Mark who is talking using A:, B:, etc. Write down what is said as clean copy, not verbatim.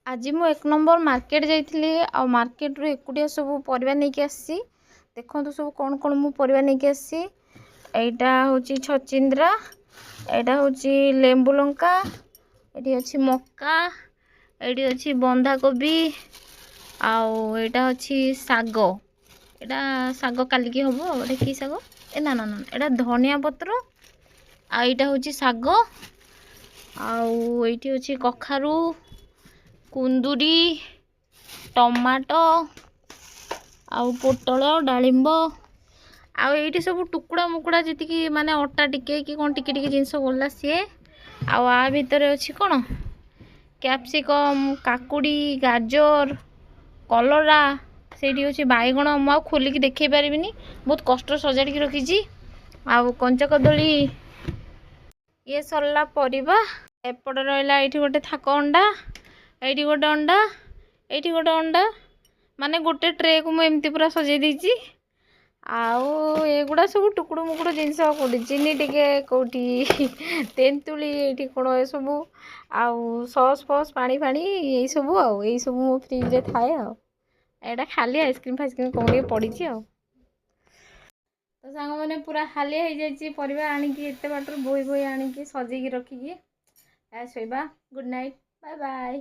A: आज मु 1 number market जाइली आ market रू एकुटिया सब परिबा नेकी आसी देखो सब कौन कौन मु परिबा नेकी आसी एटा होची छचिंद्रा एटा होची लेंबू लंका एटी अछि मक्का एटी अछि बंधा कोबी आउ एटा अछि साग एटा साग काली की हबो एटा की साग ए ना ना ना एटा धनिया पत्र आ एटा होची साग आउ एटी अछि कखारू कुंदुरी टमाटो आउ पोटल डालिंब आउ एटी सब टुकुड़ा मुकुड़ा जी माने अटा टिके कि कौन टिके टिके जिनस गला सी आउ आ भितर अच्छी कौन कैप्सिकम काकुड़ी गाजर कलरा से अच्छे बैगण मु खोलिकी देखे पारिनी बहुत कष्ट सजाड़ी रखी आउ कंचा कदली ये सरला परिबा एपट रहा ये गोटे थाक अंडा ये गोटे अंडा ये गोटे अंडा माने गोटे ट्रे को मुझे पूरा सजे देती आउ एगुड़ा सब टुकुड़ मुकुड़ जिनस कौटी चीनी टिके कौटी तेंतुली ये कौन ये सब आउ सस फस पानी फाणी यही सब आउ यही सब मो फ्रिज थाए आटा खाली आइसक्रीम फाइसक्रीम कौन टे पड़ी तो सांग मैंने पूरा हालिया हो जाए परिवा आणिकी एत बाटर बोई बोई आणिकी सजेकी रखिकी शोबा गुड नाइट बाय बाय।